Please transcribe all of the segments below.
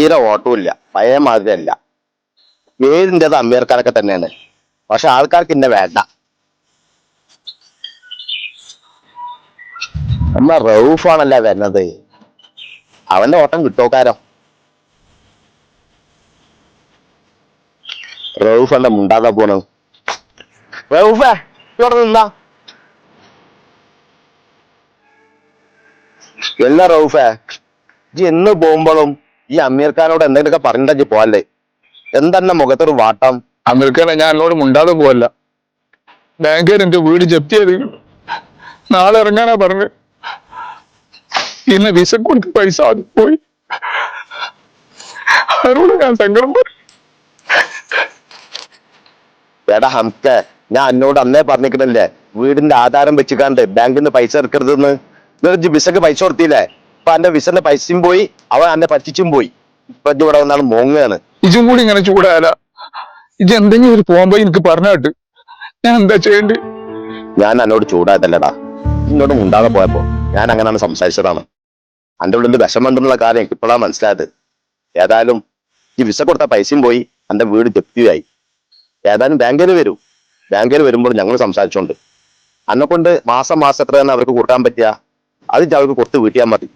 തീരെ ഓട്ടമില്ല, പഴയ മാതിരിയല്ല. പേരിൻ്റെത് അമീർക്കാരൊക്കെ തന്നെയാണ്, പക്ഷെ ആൾക്കാർക്ക് ഇന്നെ വേണ്ട. എന്നാ റൌഫാണല്ല വരുന്നത്, അവന്റെ ഓട്ടം കിട്ടോക്കാരോ. റൌഫ് അല്ല മുണ്ടാതെ പോണു. റൌഫേ, ഇവിടെ നിന്നാ. എല്ലാ റൌഫേ, ഇജ്ജ് എന്ന് പോകുമ്പോഴും ഈ അമീർ ഖാനോട് എന്തെങ്കിലുമൊക്കെ പറഞ്ഞിട്ട് പോവല്ലേ? എന്തെന്നെ മുഖത്തൊരു വാട്ടം? അമീർ ഖാനെ, ഞാൻ എന്നോട് മുണ്ടാതെ പോവല്ല. ബാങ്കുകാർ എന്റെ വീട് ജപ്തി ചെയ്ത് നാളെ ഇറങ്ങാനാ പറഞ്ഞത്. ഇന്ന് വിസ കൊടുത്ത് പൈസ ആദ്യം പോയി. അതിനോട് ഞാൻ സങ്കടം പറയും. എടാ ഹംസേ, ഞാൻ എന്നോട് അന്നേ പറഞ്ഞിരിക്കണല്ലേ, വീടിന്റെ ആധാരം വെച്ചിക്കാണ്ട് ബാങ്കിൽ നിന്ന് പൈസ എടുക്കരുതെന്ന്. എന്നിട്ട് വിസക്ക് പൈസ കൊടുത്തില്ലേ? ഇപ്പൊ എന്റെ വിസന്റെ പൈസയും പോയി, അവൻ എന്നെ പറ്റിച്ചും പോയി. ഇപ്പൊ ഇവിടെ വന്നാണ് മോങ്ങാണ്. ഇജും കൂടി ഇങ്ങനെ ചൂടായാല. ഇജ് എന്തെങ്കിലും ഒരു പോകുമ്പോ എനിക്ക് പറഞ്ഞിട്ട് ഞാൻ എന്താ ചെയ്യേണ്ടി? ഞാൻ എന്നോട് ചൂടായതല്ലടാ, എന്നോട് മുണ്ടാതെ പോയപ്പോ ഞാൻ അങ്ങനെയാണ് സംസാരിച്ചതാണ്. എന്റെ ഉള്ളിൽ വിഷമം ഉണ്ടെന്നുള്ള കാര്യം എനിക്ക് ഇപ്പോഴാണ് മനസ്സിലായത്. ഏതായാലും ഈ വിസ കൊടുത്ത പൈസയും പോയി, എന്റെ വീട് ജപ്തിയായി. ഏതായാലും ബാങ്കിൽ വരുമ്പോൾ ഞങ്ങൾ സംസാരിച്ചോണ്ട് എന്നെ കൊണ്ട് മാസം എത്രയാണ് അവർക്ക് കൂട്ടാൻ പറ്റുക, അത് അവർക്ക് കൊടുത്ത് വീട്ടിയാൽ മതി.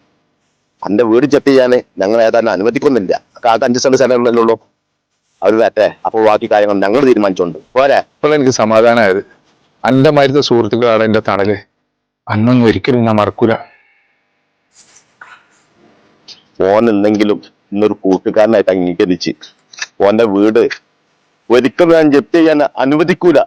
എന്റെ വീട് ജപ്തി ചെയ്യാന് ഞങ്ങൾ ഏതായാലും അനുവദിക്കുന്നില്ല. കാലത്ത് 5 സെന്റ് സ്ഥലമല്ലോ അവർ തരട്ടെ. അപ്പൊ ബാക്കി കാര്യങ്ങൾ ഞങ്ങൾ തീരുമാനിച്ചോണ്ട് പോരെ. ഇപ്പോൾ എനിക്ക് സമാധാനമായത്. അന്റെ മരുന്ന് സുഹൃത്തുക്കളാണ് എന്റെ തണല്. അന്നൊന്നും ഒരിക്കലും ഞാൻ മറക്കൂല. ഓൻ എന്തെങ്കിലും ഇന്നൊരു കൂട്ടുകാരനായിട്ട് അംഗീകരിച്ച് ഓന്റെ വീട് ഒരിക്കലും ഞാൻ ജപ്തി ചെയ്യാൻ അനുവദിക്കൂല.